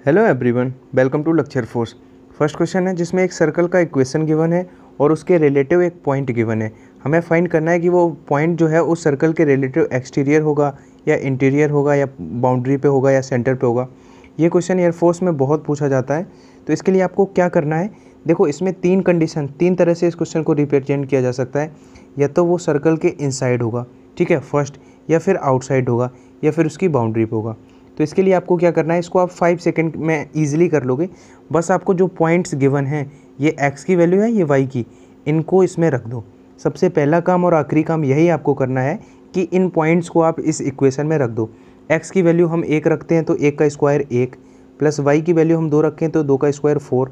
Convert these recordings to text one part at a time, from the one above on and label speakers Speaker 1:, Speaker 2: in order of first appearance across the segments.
Speaker 1: Hello everyone, welcome to lecture force. First question है जिसमें एक सर्कल का इक्वेशन गिवन है और उसके रिलेटिव एक पॉइंट गिवन है। हमें फाइंड करना है कि वो पॉइंट जो है उस सर्कल के रिलेटिव एक्सटीरियर होगा या इंटीरियर होगा या बाउंड्री पे होगा या सेंटर पे होगा। ये क्वेश्चन एयरफोर्स में बहुत पूछा जाता है। तो इसके लिए आपको क्या करना है, देखो इसमें तीन तरह से इस क्वेश्चन को रिप्रेजेंट किया जा सकता है। या तो वो सर्कल के इनसाइड होगा, ठीक है, फर्स्ट, या फिर आउटसाइड होगा, या फिर उसकी बाउंड्री पे होगा। तो इसके लिए आपको क्या करना है, इसको आप 5 सेकंड में ईजिली कर लोगे। बस आपको जो पॉइंट्स गिवन हैं, ये x की वैल्यू है, ये y की, इनको इसमें रख दो। सबसे पहला काम और आखिरी काम यही आपको करना है कि इन पॉइंट्स को आप इस इक्वेशन में रख दो। x की वैल्यू हम 1 रखते हैं तो 1 का स्क्वायर 1, प्लस y की वैल्यू हम 2 रखें तो 2 का स्क्वायर 4,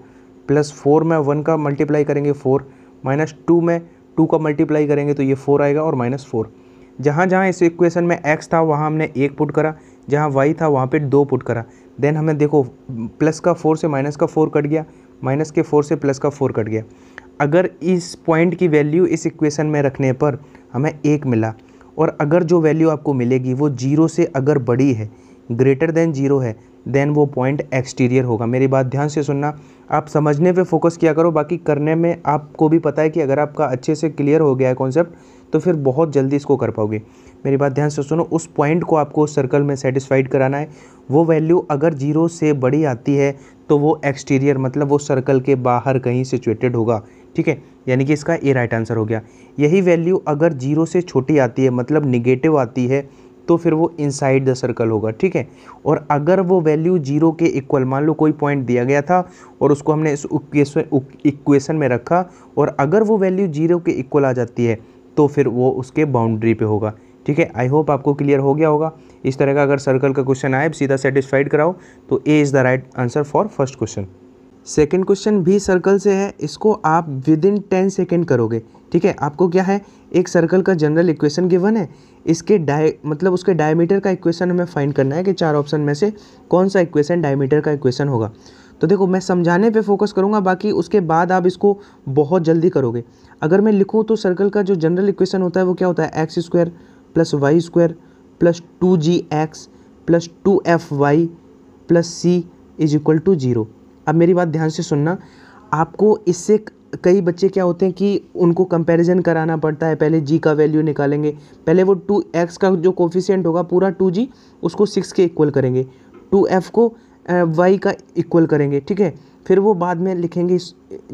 Speaker 1: प्लस 4 में 1 का मल्टीप्लाई करेंगे 4, माइनस 2 में 2 का मल्टीप्लाई करेंगे तो ये 4 आएगा और माइनस 4। जहाँ जहाँ इस इक्वेशन में x था वहाँ हमने 1 पुट करा, जहाँ y था वहाँ पे 2 पुट करा। देन हमें देखो प्लस का 4 से माइनस का 4 कट गया, माइनस के 4 से प्लस का 4 कट गया। अगर इस पॉइंट की वैल्यू इस इक्वेशन में रखने पर हमें 1 मिला, और अगर जो वैल्यू आपको मिलेगी वो 0 से अगर बड़ी है, ग्रेटर देन 0 है, देन वो पॉइंट एक्सटीरियर होगा। मेरी बात ध्यान से सुनना, आप समझने पे फोकस किया करो, बाकी करने में आपको भी पता है कि अगर आपका अच्छे से क्लियर हो गया है कॉन्सेप्ट तो फिर बहुत जल्दी इसको कर पाओगे। मेरी बात ध्यान से सुनो, उस पॉइंट को आपको सर्कल में सेटिस्फाइड कराना है। वो वैल्यू अगर 0 से बड़ी आती है तो वो एक्सटीरियर, मतलब वो सर्कल के बाहर कहीं सिचुएटेड होगा, ठीक है, यानी कि इसका ए राइट आंसर हो गया। यही वैल्यू अगर 0 से छोटी आती है, मतलब निगेटिव आती है, तो फिर वो इनसाइड द सर्कल होगा, ठीक है। और अगर वो वैल्यू 0 के इक्वल, मान लो कोई पॉइंट दिया गया था और उसको हमने इस इक्वेशन में रखा, और अगर वो वैल्यू 0 के इक्वल आ जाती है तो फिर वो उसके बाउंड्री पे होगा, ठीक है। आई होप आपको क्लियर हो गया होगा। इस तरह का अगर सर्कल का क्वेश्चन आए सीधा सेटिस्फाइड कराओ तो A is the right answer for first question. Second question भी सर्कल से है, इसको आप विद इन 10 सेकेंड करोगे, ठीक है। आपको क्या है, एक सर्कल का जनरल इक्वेशन गिवन है, इसके मतलब उसके डायमीटर का इक्वेशन हमें फाइंड करना है कि 4 ऑप्शन में से कौन सा इक्वेशन डायमीटर का इक्वेशन होगा। तो देखो मैं समझाने पे फोकस करूँगा, बाकी उसके बाद आप इसको बहुत जल्दी करोगे। अगर मैं लिखूँ तो सर्कल का जो जनरल इक्वेशन होता है वो क्या होता है, x square plus y square plus 2gx plus 2fy plus c is equal to 0। अब मेरी बात ध्यान से सुनना, आपको इससे कई बच्चे क्या होते हैं कि उनको कंपैरिजन कराना पड़ता है। पहले g का वैल्यू निकालेंगे, पहले वो 2x का जो कोफिशिएंट होगा पूरा 2g, उसको 6 के इक्वल करेंगे, 2f को y का इक्वल करेंगे, ठीक है। फिर वो बाद में लिखेंगे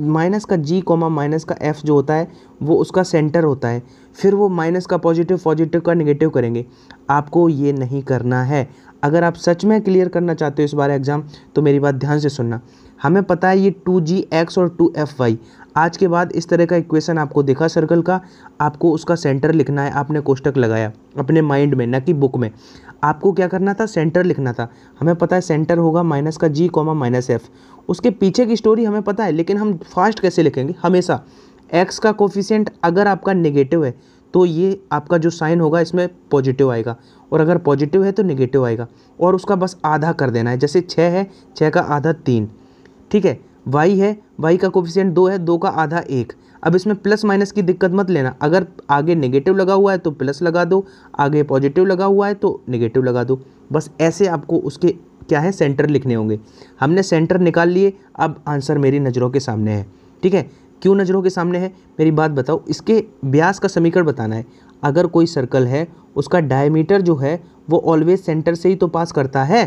Speaker 1: माइनस का g कॉमा माइनस का f जो होता है वो उसका सेंटर होता है, फिर वो माइनस का पॉजिटिव का नेगेटिव करेंगे। आपको ये नहीं करना है। अगर आप सच में क्लियर करना चाहते हो इस बार एग्ज़ाम, तो मेरी बात ध्यान से सुनना। हमें पता है ये 2gx और 2fy, आज के बाद इस तरह का इक्वेशन आपको दिखा सर्कल का, आपको उसका सेंटर लिखना है। आपने कोष्टक लगाया अपने माइंड में, न कि बुक में। आपको क्या करना था, सेंटर लिखना था। हमें पता है सेंटर होगा माइनस का g कॉमा माइनस एफ। उसके पीछे की स्टोरी हमें पता है, लेकिन हम फास्ट कैसे लिखेंगे, हमेशा x का कोफिशिएंट अगर आपका नेगेटिव है तो ये आपका जो साइन होगा इसमें पॉजिटिव आएगा, और अगर पॉजिटिव है तो नेगेटिव आएगा, और उसका बस आधा कर देना है। जैसे 6 है, 6 का आधा 3, ठीक है। y है, y का कोफिशिएंट 2 है, 2 का आधा 1। अब इसमें प्लस माइनस की दिक्कत मत लेना, अगर आगे नेगेटिव लगा हुआ है तो प्लस लगा दो, आगे पॉजिटिव लगा हुआ है तो नेगेटिव लगा दो। बस ऐसे आपको उसके क्या है, सेंटर लिखने होंगे। हमने सेंटर निकाल लिए, अब आंसर मेरी नज़रों के सामने है, ठीक है। क्यों नज़रों के सामने है, मेरी बात बताओ। इसके व्यास का समीकरण बताना है। अगर कोई सर्कल है उसका डायमीटर जो है वो ऑलवेज सेंटर से ही तो पास करता है।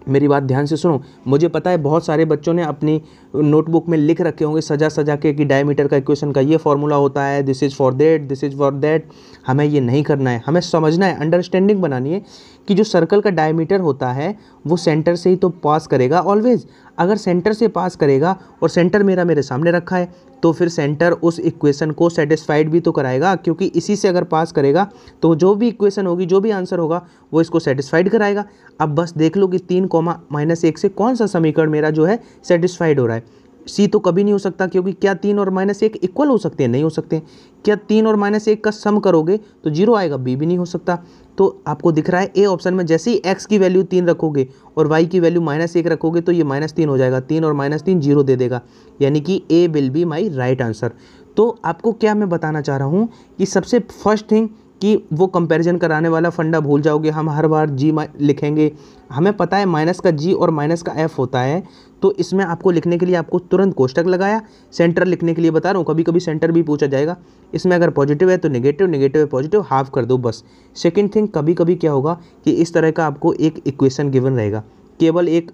Speaker 1: मेरी बात ध्यान से सुनो, मुझे पता है बहुत सारे बच्चों ने अपनी नोटबुक में लिख रखे होंगे सजा सजा के कि डायमीटर का इक्वेशन का ये फॉर्मूला होता है, this is for that, this is for that. हमें ये नहीं करना है, हमें समझना है, अंडरस्टैंडिंग बनानी है कि जो सर्कल का डायमीटर होता है वो सेंटर से ही तो पास करेगा ऑलवेज। अगर सेंटर से पास करेगा, और सेंटर मेरे सामने रखा है, तो फिर सेंटर उस इक्वेशन को सेटिस्फाइड भी तो कराएगा, क्योंकि इसी से अगर पास करेगा तो जो भी इक्वेशन होगी, जो भी आंसर होगा वो इसको सेटिस्फाइड कराएगा। अब बस देख लो कि 3 कॉमा माइनस 1 से कौन सा समीकरण मेरा जो है सेटिस्फाइड हो रहा है। सी तो कभी नहीं हो सकता, क्योंकि क्या 3 और माइनस 1 इक्वल हो सकते हैं, नहीं हो सकते। क्या 3 और माइनस 1 का सम करोगे तो 0 आएगा, बी भी नहीं हो सकता। तो आपको दिख रहा है ए ऑप्शन में जैसे ही x की वैल्यू 3 रखोगे और y की वैल्यू -1 रखोगे तो ये -3 हो जाएगा, 3 और -3 0 दे देगा, यानी कि A will be my right answer. तो आपको क्या मैं बताना चाह रहा हूँ कि सबसे फर्स्ट थिंग कि वो कंपैरिजन कराने वाला फंडा भूल जाओगे, हम हर बार जी लिखेंगे। हमें पता है माइनस का जी और माइनस का एफ होता है, तो इसमें आपको लिखने के लिए आपको तुरंत कोष्टक लगाया। सेंटर लिखने के लिए बता रहा हूँ, कभी कभी सेंटर भी पूछा जाएगा। इसमें अगर पॉजिटिव है तो नेगेटिव, नेगेटिव है पॉजिटिव, हाफ कर दो बस। सेकेंड थिंग, कभी कभी क्या होगा कि इस तरह का आपको एक इक्वेशन गिवन रहेगा, केवल एक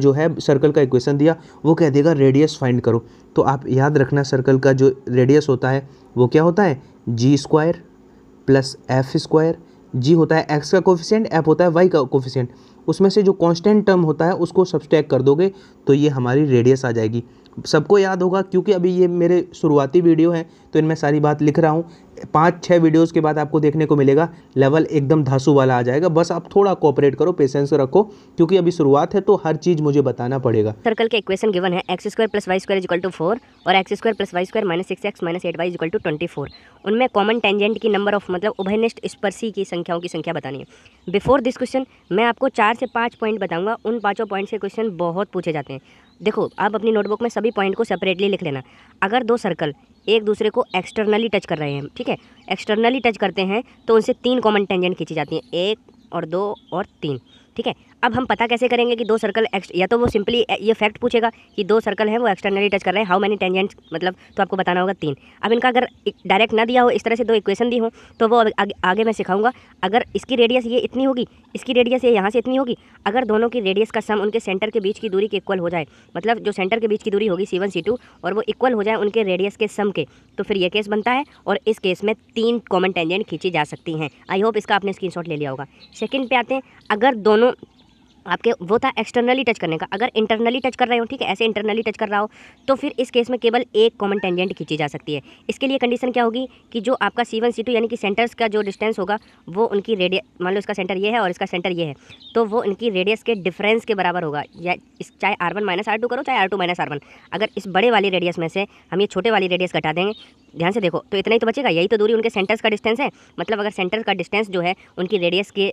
Speaker 1: जो है सर्कल का इक्वेशन दिया, वो कह देगा रेडियस फाइंड करो। तो आप याद रखना सर्कल का जो रेडियस होता है वो क्या होता है, G square plus F square. जी होता है एक्स का कोफिशिएंट, एफ होता है वाई का कोफिशिएंट। उसमें से जो कांस्टेंट टर्म होता है उसको सब्सट्रैक्ट कर दोगे तो ये हमारी रेडियस आ जाएगी। सबको याद होगा, क्योंकि अभी ये मेरे शुरुआती वीडियो हैं तो इनमें सारी बात लिख रहा हूँ। 5-6 वीडियोस के बाद आपको देखने को मिलेगा लेवल एकदम धांसू वाला आ जाएगा। बस आप थोड़ा कोऑपरेट करो, पेशेंस रखो, क्योंकि अभी शुरुआत है तो हर चीज़ मुझे बताना पड़ेगा।
Speaker 2: सर्कल के इक्वेशन गिवन है x square plus y square equal to 4 और x square plus y square minus 6x minus 8y equal to 24। उनमें कॉमन टेंजेंट की नंबर ऑफ मतलब उभयनिष्ठ स्पर्शी की संख्याओं की संख्या बतानी है। बिफोर दिस क्वेश्चन मैं आपको 4 से 5 पॉइंट बताऊंगा। उन 5 पॉइंट से क्वेश्चन बहुत पूछे जाते हैं। देखो, आप अपनी नोटबुक में सभी पॉइंट को सेपरेटली लिख लेना। अगर दो सर्कल एक दूसरे को एक्सटर्नली टच कर रहे हैं, ठीक है, एक्सटर्नली टच करते हैं तो उनसे 3 कॉमन टेंजेंट खींची जाती हैं, 1 और 2 और 3, ठीक है। अब हम पता कैसे करेंगे कि दो सर्कल या तो वो सिंपली ये फैक्ट पूछेगा कि दो सर्कल हैं वो एक्सटर्नली टच कर रहे हैं, हाउ मेनी टेंजेंट्स, मतलब तो आपको बताना होगा 3। अब इनका अगर डायरेक्ट ना दिया हो, इस तरह से दो इक्वेशन दी हो, तो वो आगे मैं सिखाऊंगा। अगर इसकी रेडियस ये इतनी होगी, इसकी रेडियस ये यहाँ से इतनी होगी, अगर दोनों की रेडियस का सम उनके सेंटर के बीच की दूरी के इक्वल हो जाए, मतलब जो सेंटर के बीच की दूरी होगी C1 C2 और वो इक्वल हो जाए उनके रेडियस के सम के, तो फिर ये केस बनता है और इस केस में 3 कॉमन टेंजेंट खींची जा सकती हैं। आई होप इसका आपने स्क्रीनशॉट ले लिया होगा। सेकंड पे आते हैं, अगर दोनों आपके वो था एक्सटर्नली टच करने का, अगर इंटरनली टच कर रहे हो, ठीक है, ऐसे इंटरनली टच कर रहा हो, तो फिर इस केस में केवल एक कॉमन टेंजेंट खींची जा सकती है। इसके लिए कंडीशन क्या होगी कि जो आपका C1 C2 यानी कि सेंटर्स का जो डिस्टेंस होगा वो उनकी रेडियस, मान लो इसका सेंटर ये है और इसका सेंटर ये है, तो वो इनकी रेडियस के डिफरेंस के बराबर होगा। या इस चाहे R1 माइनस R2 करो, चाहे R2 माइनस R1, अगर इस बड़े वाली रेडियस में से हम ये छोटे वाली रेडियस घटा देंगे, ध्यान से देखो, तो इतना ही तो बचेगा, यही तो दूरी उनके सेंटर्स का डिस्टेंस है। मतलब अगर सेंटर का डिस्टेंस जो है उनकी रेडियस के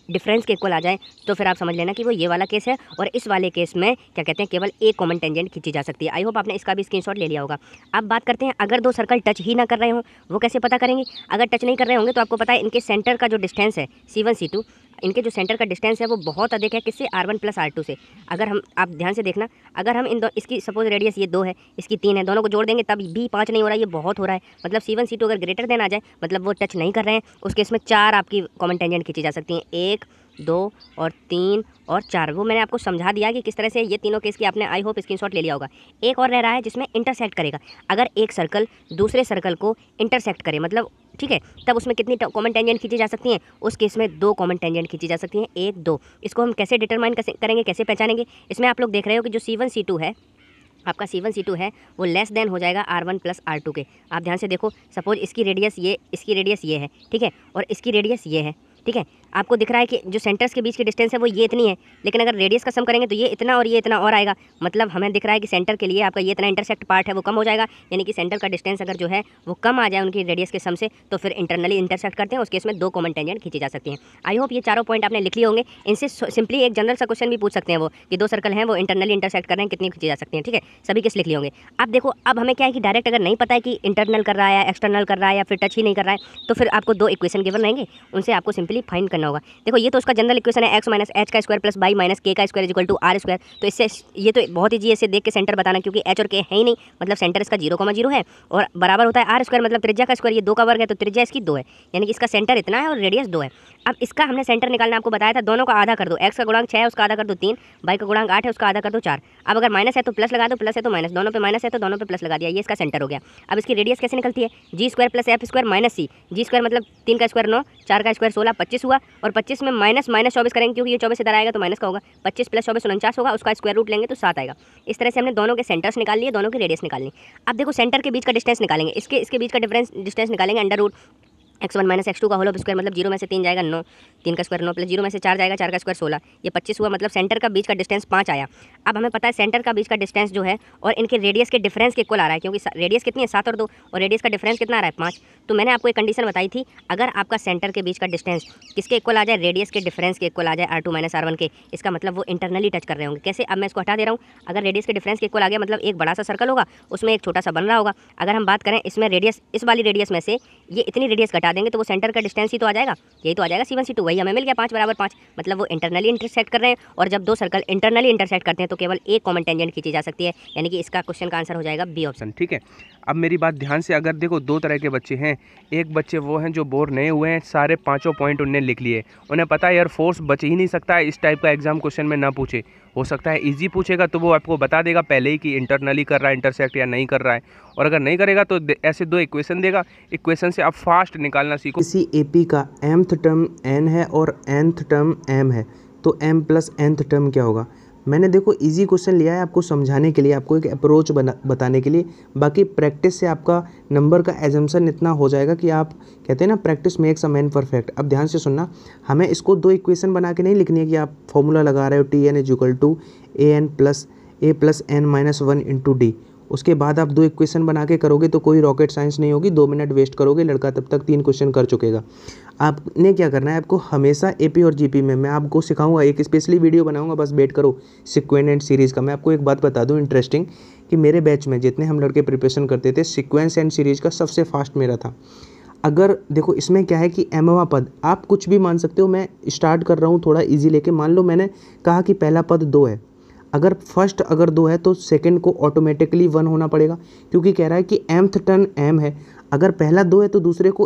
Speaker 2: डिफरेंस के इक्वल आ जाए तो फिर आप समझ लेना कि वो ये वाला केस है। और इस वाले केस में क्या कहते हैं, केवल एक कॉमन टेंजेंट खींची जा सकती है। आई होप आपने इसका भी स्क्रीनशॉट ले लिया होगा। अब बात करते हैं, अगर दो सर्कल टच ही ना कर रहे हों, वो कैसे पता करेंगे। अगर टच नहीं कर रहे होंगे तो आपको पता है इनके सेंटर का जो डिस्टेंस है C1 C2, इनके जो सेंटर का डिस्टेंस है वो बहुत अधिक है, किससे, R1 प्लस R2 से। अगर हम, आप ध्यान से देखना, अगर हम इन दो, इसकी सपोज रेडियस ये 2 है, इसकी 3 है, दोनों को जोड़ देंगे तब भी 5 नहीं हो रहा है, ये बहुत हो रहा है। मतलब C1 C2 अगर ग्रेटर देन आ जाए, मतलब वो टच नहीं कर रहे हैं, उस केस में 4 आपकी कॉमन टेंजेंट खींची जा सकती हैं, 1, 2 और 3 और 4। वो मैंने आपको समझा दिया कि किस तरह से ये तीनों केस की आपने आई होप स्क्रीनशॉट ले लिया होगा। एक और रह रहा है जिसमें इंटरसेक्ट करेगा। अगर एक सर्कल दूसरे सर्कल को इंटरसेक्ट करे, मतलब ठीक है, तब उसमें कितनी कॉमन टेंजेंट खींची जा सकती हैं, उस केस में 2 कॉमन टेंजेंट खींची जा सकती हैं, 1, 2। इसको हम कैसे डिटरमाइन करेंगे, कैसे पहचानेंगे। इसमें आप लोग देख रहे हो कि जो C1 C2 है, आपका C1 C2 है वो लेस देन हो जाएगा R1 प्लस R2 के। आप ध्यान से देखो, सपोज इसकी रेडियस ये, इसकी रेडियस ये है, ठीक है, और इसकी रेडियस ये है, ठीक है। आपको दिख रहा है कि जो सेंटर्स के बीच की डिस्टेंस है वो ये इतनी है, लेकिन अगर रेडियस का सम करेंगे तो ये इतना और ये इतना और आएगा। मतलब हमें दिख रहा है कि सेंटर के लिए आपका ये इतना इंटरसेक्ट पार्ट है वो कम हो जाएगा, यानी कि सेंटर का डिस्टेंस अगर जो है वो कम आ जाए उनकी रेडियस के सम से, तो फिर इंटरनली इंटरसेक्ट करते हैं, उस केस में 2 कॉमन टेंजेंट खींची जा सकती हैं। आई होप ये चारों पॉइंट आपने लिख लिए होंगे। इनसे सिंपली एक जनरल सा क्वेश्चन भी पूछ सकते हैं वो, कि 2 सर्कल हैं वो इंटरनली इंटरसेक्ट कर रहे हैं, कितनी खींची जा सकती हैं, ठीक है, सभी केस लिख लिए होंगे। अब देखो, अब हमें क्या है कि डायरेक्ट अगर नहीं पता है कि इंटरनल कर रहा है या एक्सटर्नल कर रहा है या फिर टच ही नहीं कर रहा है, तो फिर आपको 2 इक्वेशन गिवन रहेंगे, उनसे आपको सिंपली फाइंड करना होगा। देखो, ये तो उसका जनरल इक्वेशन है, x माइनस एच का square plus y minus k का square equal to r square. तो इससे ये तो बहुत ईजी है, इसे देख के सेंटर बताना, क्योंकि h और k है ही नहीं, मतलब सेंटर इसका 0,0 है और बराबर होता है आर स्क्वायर, मतलब त्रिज्या का स्क्वायर, ये 2 का वर्ग है तो त्रिज्या इसकी 2 है, यानी कि इसका सेंटर इतना है और रेडियस 2 है। अब इसका हमने सेंटर निकालना आपको बताया था, दोनों का आधा कर दो, x का गुणांक 6 है उसका आधा कर दो 3, y का गुणांक 8 है उसका आधा कर दो 4। अब अगर माइनस है तो प्लस लगा दो, प्लस है तो माइनस, दोनों पे माइनस है तो दोनों पे प्लस लगा दिया, ये इसका सेंटर हो गया। अब इसकी रेडियस कैसे निकलती है, G square plus F square minus C. G square मतलब 3 का स्क्वायर 9, 4 का स्क्वायर 16, 25 हुआ, और 25 में माइनस 24 करेंगे क्योंकि ये 24 इधर आएगा तो माइनस का होगा, 25 प्लस 24 49 होगा, उसका स्क्वायर रूट लेंगे तो 7 आएगा। इस तरह से हमने दोनों के सेंटर्स निकाल लिए, दोनों की रेडियस निकाल ली। अब देखो, सेंटर के बीच का डिस्टेंस निकालेंगे, इसके बीच का डिस्टेंस निकालेंगे, under root x1 minus x2 का होल ऑफ स्क्वायर, मतलब 0 में से 3 जाएगा 9, 3 का स्क्वायर 9 प्लस 0 में से 4 जाएगा, 4 का स्क्वायर 16, ये 25 हुआ, मतलब सेंटर का बीच का डिस्टेंस 5 आया। अब हमें पता है सेंटर का बीच का डिस्टेंस जो है और इनके रेडियस के डिफरेंस के इक्वल आ रहा है, क्योंकि रेडियस कितनी है 7 और 2, और रेडियस का डिफरेंस कितना आ रहा है 5। तो मैंने आपको एक कंडीशन बताई थी, अगर आपका सेंटर के बीच का डिस्टेंस किसके इक्वल आ जाए, रेडियस के डिफरेंस के इक्वल आ जाए, R2 माइनस R1 के, इसका मतलब वो इंटरनली टच कर रहे होंगे। कैसे, अब मैं इसको हटा दे रहा हूँ। अगर रेडियस के डिफरेंस के इक्वल आ गया, मतलब एक बड़ा सा सर्कल होगा उसमें एक छोटा सा बन रहा होगा। अगर हम बात करें इसमें रेडियस, इस वाली रेडियस में से ये इतनी रेडियस घटा देंगे तो वो सेंटर का डिस्टेंस ही तो आ जाएगा, यही तो आ जाएगा C1 C2, वही हमें मिल गया 5 बराबर 5। मतलब वो इंटरनली इंटरसेक्ट कर रहे हैं, और जब दो सर्कल इंटरनली इंटरसेक्ट करते हैं तो केवल एक कॉमन टेंजेंट खींची जा सकती है, यानी कि इसका क्वेश्चन का आंसर हो जाएगा बी ऑप्शन।
Speaker 1: ठीक है, अब मेरी बात ध्यान से अगर देखो, दो तरह के बच्चे हैं। एक बच्चे वो हैं जो बोर नहीं हुए हैं, सारे पांचों पॉइंट उन्हें लिख लिए, उन्हें पता है यार फोर्स बच ही नहीं सकता है, इस टाइप का एग्जाम क्वेश्चन में ना पूछे, हो सकता है इजी पूछेगा तो वो आपको बता देगा पहले ही कि इंटरनली कर रहा है इंटरसेक्ट या नहीं कर रहा है, और अगर नहीं करेगा तो ऐसे दो इक्वेशन देगा, इक्वेशन से आप फास्ट निकालना सीखो।
Speaker 3: किसी एपी का mth टर्म n है और nth टर्म m है, तो m प्लस nth टर्म क्या होगा। मैंने देखो इजी क्वेश्चन लिया है आपको समझाने के लिए, आपको एक अप्रोच बताने के लिए, बाकी प्रैक्टिस से आपका नंबर का एजम्पशन इतना हो जाएगा कि आप कहते हैं ना practice makes a man perfect. अब ध्यान से सुनना, हमें इसको दो इक्वेशन बना के नहीं लिखनी है कि आप फॉर्मूला लगा रहे हो Tn is equal to a plus n minus 1 into d, उसके बाद आप दो इक्वेशन बना के करोगे तो कोई रॉकेट साइंस नहीं होगी, 2 मिनट वेस्ट करोगे, लड़का तब तक 3 क्वेश्चन कर चुकेगा। आपने क्या करना है, आपको हमेशा एपी और जीपी में मैं आपको सिखाऊंगा, एक स्पेशली वीडियो बनाऊंगा, बस वेट करो सीक्वेंस एंड सीरीज़ का। मैं आपको एक बात बता दूं इंटरेस्टिंग, कि मेरे बैच में जितने हम लड़के प्रिपरेशन करते थे, सीक्वेंस एंड सीरीज़ का सबसे फास्ट मेरा था। अगर देखो इसमें क्या है कि mवां पद आप कुछ भी मान सकते हो, मैं स्टार्ट कर रहा हूँ थोड़ा ईजी लेके। मान लो मैंने कहा कि पहला पद 2 है, अगर फर्स्ट अगर 2 है तो सेकंड को ऑटोमेटिकली 1 होना पड़ेगा, क्योंकि कह रहा है कि mth टर्म m है। अगर पहला 2 है तो दूसरे को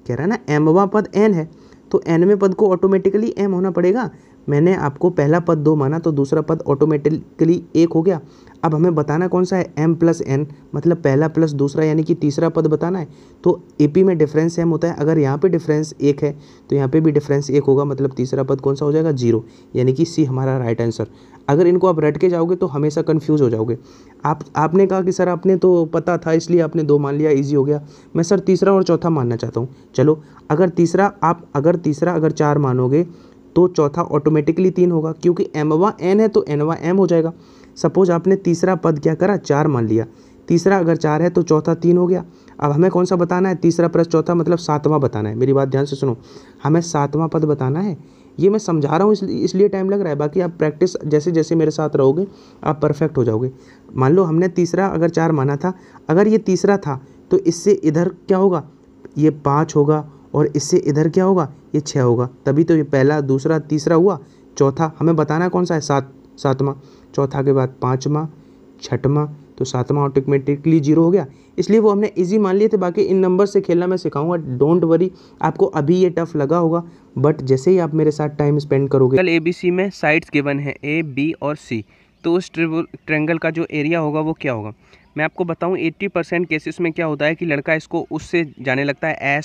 Speaker 3: कह रहा है ना mवां पद n है, तो nवें पद को ऑटोमेटिकली m होना पड़ेगा। मैंने आपको पहला पद 2 माना तो दूसरा पद ऑटोमेटिकली 1 हो गया। अब हमें बताना कौन सा है, m प्लस n, मतलब पहला प्लस दूसरा यानी कि तीसरा पद बताना है। तो एपी में डिफरेंस m होता है, अगर यहाँ पे डिफरेंस 1 है तो यहाँ पे भी डिफरेंस 1 होगा, मतलब तीसरा पद कौन सा हो जाएगा, 0, यानी कि सी हमारा राइट आंसर। अगर इनको आप रट के जाओगे तो हमेशा कन्फ्यूज हो जाओगे। आपने कहा कि सर आपने तो पता था इसलिए आपने 2 मान लिया, ईजी हो गया। मैं सर तीसरा और चौथा मानना चाहता हूँ। चलो अगर तीसरा अगर 4 मानोगे तो चौथा ऑटोमेटिकली 3 होगा, क्योंकि mवां n है तो nवां m हो जाएगा। सपोज आपने तीसरा पद क्या करा, 4 मान लिया, तीसरा अगर 4 है तो चौथा 3 हो गया। अब हमें कौन सा बताना है, तीसरा प्लस चौथा मतलब 7वां बताना है। मेरी बात ध्यान से सुनो, हमें 7वां पद बताना है। ये मैं समझा रहा हूँ इसलिए टाइम लग रहा है, बाकी आप प्रैक्टिस जैसे जैसे मेरे साथ रहोगे आप परफेक्ट हो जाओगे। मान लो हमने तीसरा अगर 4 माना था, अगर ये तीसरा था तो इससे इधर क्या होगा, ये 5 होगा, और इससे इधर क्या होगा, ये 6 होगा। तभी तो ये पहला दूसरा तीसरा हुआ। चौथा हमें बताना कौन सा है, 7वां। चौथा के बाद 5वां, 6वां, तो 7वां ऑटोमेटिकली 0 हो गया, इसलिए वो हमने इजी मान लिए थे। बाकी इन नंबर से खेलना मैं सिखाऊंगा, डोंट वरी। आपको अभी ये टफ लगा होगा, बट जैसे ही आप मेरे साथ टाइम स्पेंड करोगे।
Speaker 1: कल ABC में साइड्स गिवन है A, B और C, तो उस ट्रायंगल का जो एरिया होगा वो क्या होगा। मैं आपको बताऊं 80% केसेस में क्या होता है कि लड़का इसको उससे जाने लगता है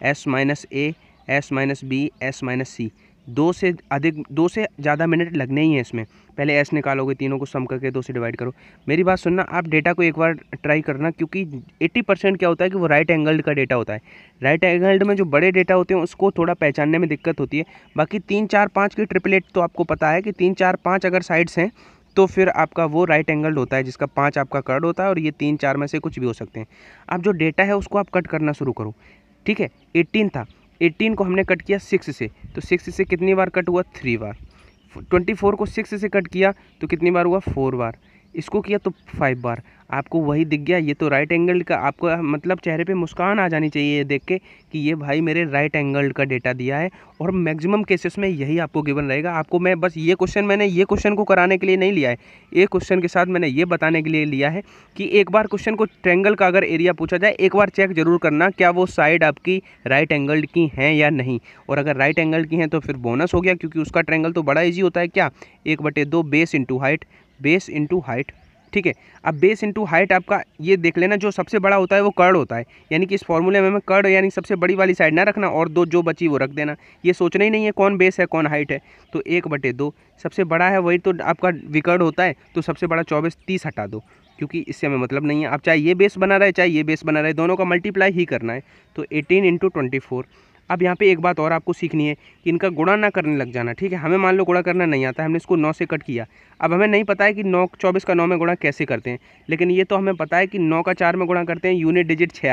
Speaker 1: S minus A, S minus B, S minus C। 2 से ज़्यादा मिनट लगने ही हैं इसमें। पहले S निकालोगे, तीनों को सम करके 2 से डिवाइड करो। मेरी बात सुनना, आप डेटा को एक बार ट्राई करना, क्योंकि 80% क्या होता है कि वो राइट एंगल्ड का डेटा होता है। राइट एंगल्ड में जो बड़े डेटा होते हैं उसको थोड़ा पहचानने में दिक्कत होती है। बाकी 3, 4, 5 की ट्रिपलेट तो आपको पता है कि 3, 4, 5 अगर साइड्स हैं तो फिर आपका वो राइट एंगल्ड होता है, जिसका 5 आपका कर्ड होता है, और ये 3, 4 में से कुछ भी हो सकते हैं। अब जो डेटा है उसको आप कट करना शुरू करो, ठीक है। 18 था, 18 को हमने कट किया 6 से, तो 6 से कितनी बार कट हुआ, 3 बार। 24 को 6 से कट किया तो कितनी बार हुआ, 4 बार। इसको किया तो 5 बार। आपको वही दिख गया, ये तो राइट एंगल का, आपको मतलब चेहरे पे मुस्कान आ जानी चाहिए ये देख के कि ये भाई मेरे राइट एंगल का डेटा दिया है। और मैक्सिमम केसेस में यही आपको गिवन रहेगा। आपको मैं बस ये क्वेश्चन को कराने के लिए नहीं लिया है, एक क्वेश्चन के साथ मैंने ये बताने के लिए लिया है कि एक बार क्वेश्चन को ट्रायंगल का अगर एरिया पूछा जाए, एक बार चेक जरूर करना क्या वो साइड आपकी राइट एंगल की हैं या नहीं। और अगर राइट एंगल की हैं तो फिर बोनस हो गया, क्योंकि उसका ट्रायंगल तो बड़ा ईजी होता है, क्या 1/2 बेस इंटू हाइट, ठीक है। अब बेस इंटू हाइट आपका ये देख लेना, जो सबसे बड़ा होता है वो कर्ड होता है, यानी कि इस फॉर्मूले में हमें कर्ड यानी सबसे बड़ी वाली साइड ना रखना, और 2 जो बची वो रख देना। ये सोचना ही नहीं है कौन बेस है कौन हाइट है। तो 1/2 सबसे बड़ा है वही तो आपका विकर्ड होता है, तो सबसे बड़ा 24, 30 हटा दो, क्योंकि इससे हमें मतलब नहीं है। आप चाहे ये बेस बना रहे चाहे ये बेस बना रहे, दोनों का मल्टीप्लाई ही करना है। तो 18 × 24। अब यहाँ पे एक बात और आपको सीखनी है कि इनका गुणा ना करने लग जाना, ठीक है। हमें मान लो गुणा करना नहीं आता है, हमने इसको 9 से कट किया। अब हमें नहीं पता है कि 24 का 9 में गुणा कैसे करते हैं, लेकिन ये तो हमें पता है कि 9 का 4 में गुणा करते हैं, यूनिट डिजिट 6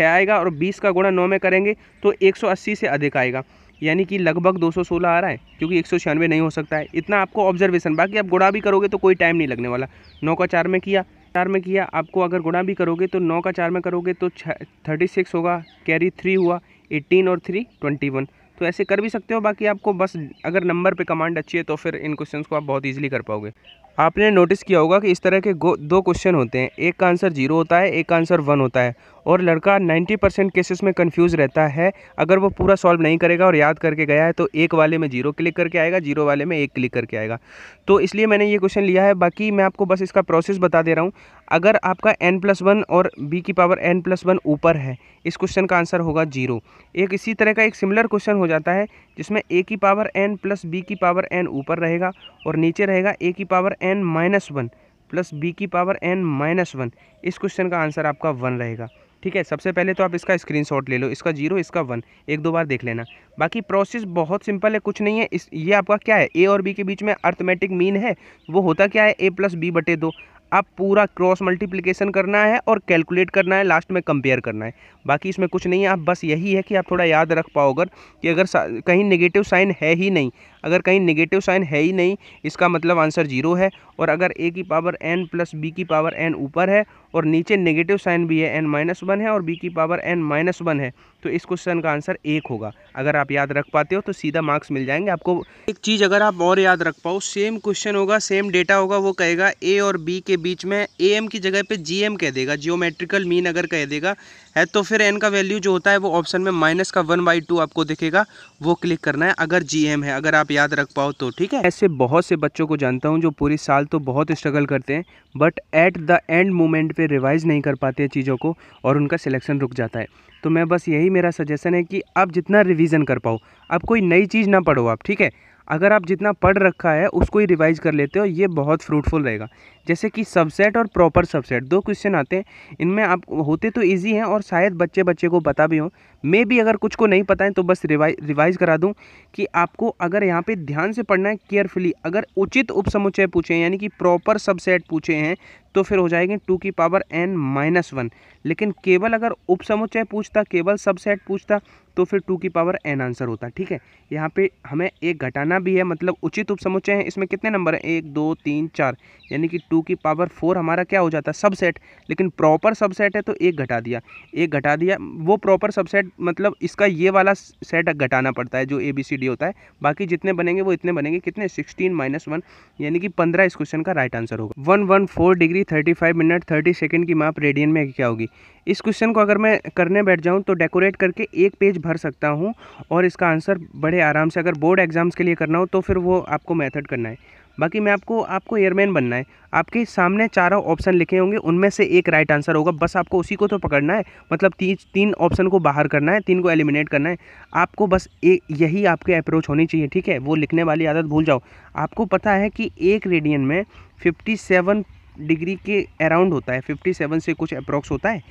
Speaker 1: आएगा, और 20 का गुणा 9 में करेंगे तो 180 से अधिक आएगा, यानी कि लगभग 216 आ रहा है, क्योंकि 196 नहीं हो सकता है। इतना आपको ऑब्जर्वेशन, बाकी आप गुणा भी करोगे तो कोई टाइम नहीं लगने वाला। 9 का 4 में किया 4 में किया, आपको अगर गुणा भी करोगे तो 9 का 4 में करोगे तो 36 होगा, कैरी 3 हुआ, 18 और 3 21। तो ऐसे कर भी सकते हो। बाकी आपको बस अगर नंबर पे कमांड अच्छी है तो फिर इन क्वेश्चंस को आप बहुत इजीली कर पाओगे। आपने नोटिस किया होगा कि इस तरह के 2 क्वेश्चन होते हैं, एक का आंसर 0 होता है, एक का आंसर 1 होता है, और लड़का 90% केसेस में कंफ्यूज रहता है। अगर वो पूरा सॉल्व नहीं करेगा और याद करके गया है तो एक वाले में 0 क्लिक करके आएगा, 0 वाले में 1 क्लिक करके आएगा। तो इसलिए मैंने ये क्वेश्चन लिया है। बाकी मैं आपको बस इसका प्रोसेस बता दे रहा हूँ। अगर आपका n+1 और b की पावर n+1 ऊपर है, इस क्वेश्चन का आंसर होगा 0। एक इसी तरह का एक सिमिलर क्वेश्चन हो जाता है जिसमें a की पावर n प्लस b की पावर n ऊपर रहेगा और नीचे रहेगा a की पावर n-1 प्लस b की पावर n-1। इस क्वेश्चन का आंसर आपका 1 रहेगा। ठीक है, सबसे पहले तो आप इसका स्क्रीनशॉट ले लो, इसका 0 इसका 1, 1-2 बार देख लेना। बाकी प्रोसेस बहुत सिंपल है, कुछ नहीं है। ये आपका क्या है, a और b के बीच में अर्थमेटिक मीन है। वो होता क्या है, a प्लस b बटे 2। आप पूरा क्रॉस मल्टीप्लिकेशन करना है और कैलकुलेट करना है, लास्ट में कंपेयर करना है। बाकी इसमें कुछ नहीं है। आप बस यही है कि आप थोड़ा याद रख पाओ अगर कि अगर कहीं नेगेटिव साइन है ही नहीं, अगर कहीं नेगेटिव साइन है ही नहीं, इसका मतलब आंसर 0 है। और अगर a की पावर n प्लस b की पावर n ऊपर है और नीचे नेगेटिव साइन भी है, n-1 है और b की पावर n-1 है, तो इस क्वेश्चन का आंसर 1 होगा। अगर आप याद रख पाते हो तो सीधा मार्क्स मिल जाएंगे आपको। एक चीज़ अगर आप और याद रख पाओ, सेम क्वेश्चन होगा, सेम डेटा होगा, वो कहेगा a और b के बीच में am की जगह पे gm कह देगा, जियोमेट्रिकल मीन अगर कह देगा है, तो फिर n का वैल्यू जो होता है वो ऑप्शन में -1/2 आपको दिखेगा, वो क्लिक करना है अगर gm है, अगर आप याद रख पाओ तो। ठीक है, ऐसे बहुत से बच्चों को जानता हूँ जो पूरी साल तो बहुत स्ट्रगल करते हैं, but at the end moment पे रिवाइज नहीं कर पाते चीज़ों को और उनका सिलेक्शन रुक जाता है। तो मैं बस यही मेरा सजेशन है कि आप जितना रिवीजन कर पाओ, आप कोई नई चीज़ ना पढ़ो आप। ठीक है, अगर आप जितना पढ़ रखा है उसको ही रिवाइज कर लेते हो, ये बहुत फ्रूटफुल रहेगा। जैसे कि सबसेट और प्रॉपर सबसेट 2 क्वेश्चन आते हैं, इनमें आप होते तो इजी हैं और शायद बच्चे को पता भी हो। मैं भी अगर कुछ को नहीं पता है तो बस रिवाइज करा दूं कि आपको अगर यहाँ पे ध्यान से पढ़ना है केयरफुली। अगर उचित उपसमुच्चय पूछे हैं यानी कि प्रॉपर सबसेट पूछे हैं तो फिर हो जाएंगे 2 की पावर n-1। लेकिन केवल अगर उपसमुच्चय पूछता, केवल सबसेट पूछता, तो फिर 2 की पावर n आंसर होता। ठीक है, यहाँ पे हमें एक घटाना भी है, मतलब उचित उपसमुच्चय है, इसमें कितने नंबर हैं, 1 2 3 4, यानी कि 2 की पावर 4 हमारा क्या हो जाता है, सबसेट। लेकिन प्रॉपर सबसेट है तो एक घटा दिया, वो प्रॉपर सबसेट मतलब इसका ये वाला सेट घटाना पड़ता है जो ABCD होता है। बाकी जितने बनेंगे वो इतने बनेंगे, कितने, 16 - 1, यानी कि 15 इस क्वेश्चन का राइट आंसर होगा। 114 डिग्री 35 मिनट 30 सेकंड की माप रेडियन में क्या होगी। इस क्वेश्चन को अगर मैं करने बैठ जाऊं तो डेकोरेट करके एक पेज भर सकता हूं और इसका आंसर बड़े आराम से, अगर बोर्ड एग्जाम्स के लिए करना हो तो फिर वो आपको मेथड करना है। बाकी मैं आपको एयरमैन बनना है। आपके सामने 4 ऑप्शन लिखे होंगे, उनमें से एक राइट आंसर होगा, बस आपको उसी को तो पकड़ना है। मतलब 3 ऑप्शन को बाहर करना है, 3 को एलिमिनेट करना है आपको, बस यही आपके अप्रोच होनी चाहिए। ठीक है, वो लिखने वाली आदत भूल जाओ। आपको पता है कि एक रेडियन में 57 डिग्री के अराउंड होता है, 57 से कुछ अप्रॉक्स होता है।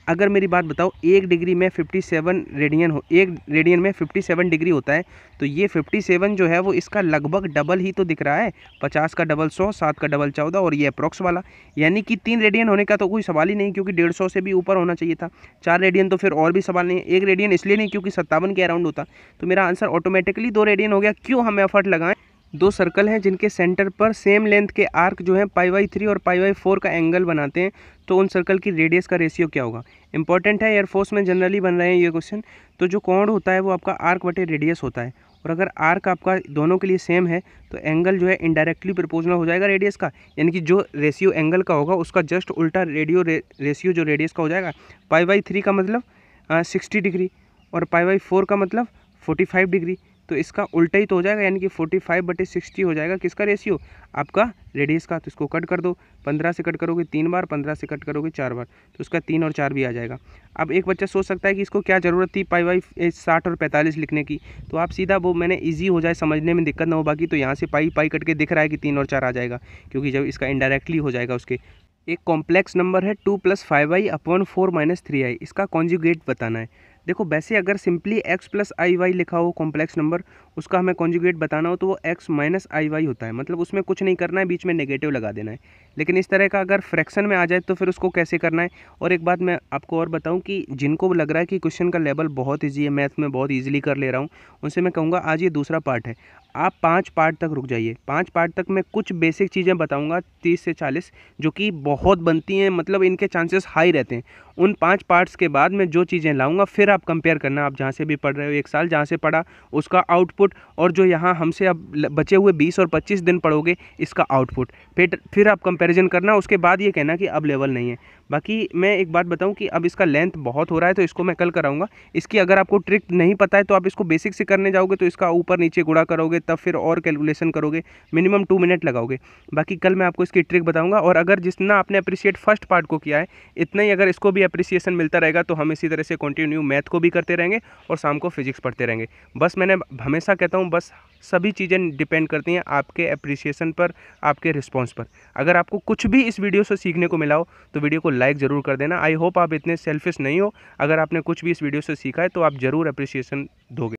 Speaker 1: अगर मेरी बात बताओ, एक रेडियन में 57 डिग्री होता है, तो ये 57 जो है वो इसका लगभग डबल ही तो दिख रहा है। 50 का डबल 100, 7 का डबल 14 और ये अप्रॉक्स वाला, यानी कि 3 रेडियन होने का तो कोई सवाल ही नहीं, क्योंकि 150 से भी ऊपर होना चाहिए था। 4 रेडियन तो फिर और भी सवाल नहीं है। 1 रेडियन इसलिए नहीं क्योंकि 57 के अराउंड होता, तो मेरा आंसर ऑटोमेटिकली 2 रेडियन हो गया। क्यों हम एफर्ट लगाएं। 2 सर्कल हैं जिनके सेंटर पर सेम लेंथ के आर्क जो है π/3 और π/4 का एंगल बनाते हैं, तो उन सर्कल की रेडियस का रेशियो क्या होगा। इंपॉर्टेंट है, एयरफोर्स में जनरली बन रहे हैं ये क्वेश्चन। तो जो कोण होता है वो आपका आर्क बटे रेडियस होता है, और अगर आर्क आपका दोनों के लिए सेम है तो एंगल जो है इनडायरेक्टली प्रोपोर्शनल हो जाएगा रेडियस का, यानी कि जो रेशियो एंगल का होगा उसका जस्ट उल्टा रेशियो जो रेडियस का हो जाएगा। π/3 का मतलब 60 डिग्री और π/4 का मतलब 45 डिग्री, तो इसका उल्टा ही तो हो जाएगा, यानी कि 45/60 हो जाएगा किसका रेशियो, आपका रेडियस का। तो इसको कट कर दो, 15 से कट करोगे 3 बार, 15 से कट करोगे 4 बार, तो उसका 3 और 4 भी आ जाएगा। अब एक बच्चा सोच सकता है कि इसको क्या ज़रूरत थी π/60 और 45 लिखने की, तो आप सीधा वो मैंने ईजी हो जाए, समझने में दिक्कत ना हो। बाकी तो यहाँ से पाई कट के दिख रहा है कि 3 और 4 आ जाएगा, क्योंकि जब इसका इनडायरेक्टली हो जाएगा उसके। एक कॉम्प्लेक्स नंबर है 2 + 5i/4 - 3i, इसका कॉन्जुगेट बताना है। देखो वैसे अगर सिंपली x + iy लिखा हो कॉम्प्लेक्स नंबर, उसका हमें कॉन्जुगेट बताना हो तो वो x - iy होता है, मतलब उसमें कुछ नहीं करना है, बीच में नेगेटिव लगा देना है। लेकिन इस तरह का अगर फ्रैक्शन में आ जाए तो फिर उसको कैसे करना है। और एक बात मैं आपको और बताऊं कि जिनको लग रहा है कि क्वेश्चन का लेवल बहुत ईजी है, मैथ में बहुत ईजिली कर ले रहा हूँ, उनसे मैं कहूँगा आज ये दूसरा पार्ट है। आप 5 पार्ट तक रुक जाइए। 5 पार्ट तक मैं कुछ बेसिक चीज़ें बताऊंगा 30 से 40 जो कि बहुत बनती हैं, मतलब इनके चांसेस हाई रहते हैं। उन 5 पार्ट्स के बाद मैं जो चीज़ें लाऊंगा फिर आप कंपेयर करना, आप जहाँ से भी पढ़ रहे हो 1 साल जहाँ से पढ़ा उसका आउटपुट, और जो यहाँ हमसे अब बचे हुए 20 और 25 दिन पढ़ोगे इसका आउटपुट, फिर आप कंपेरिजन करना। उसके बाद ये कहना कि अब लेवल नहीं है। बाकी मैं एक बात बताऊं कि अब इसका लेंथ बहुत हो रहा है तो इसको मैं कल कराऊंगा। इसकी अगर आपको ट्रिक नहीं पता है तो आप इसको बेसिक से करने जाओगे तो इसका ऊपर नीचे गुणा करोगे, तब फिर और कैलकुलेशन करोगे, मिनिमम 2 मिनट लगाओगे। बाकी कल मैं आपको इसकी ट्रिक बताऊंगा। और अगर जितना आपने अप्रिशिएट फर्स्ट पार्ट को किया है इतना ही अगर इसको भी अप्रिसिएशन मिलता रहेगा तो हम इसी तरह से कंटिन्यू मैथ को भी करते रहेंगे और शाम को फिजिक्स पढ़ते रहेंगे। बस मैंने हमेशा कहता हूँ, बस सभी चीज़ें डिपेंड करती हैं आपके अप्रिसिएशन पर, आपके रिस्पॉन्स पर। अगर आपको कुछ भी इस वीडियो से सीखने को मिला हो तो वीडियो को लाइक ज़रूर कर देना। आई होप आप इतने सेल्फिश नहीं हो। अगर आपने कुछ भी इस वीडियो से सीखा है तो आप ज़रूर अप्रिसिएशन दोगे।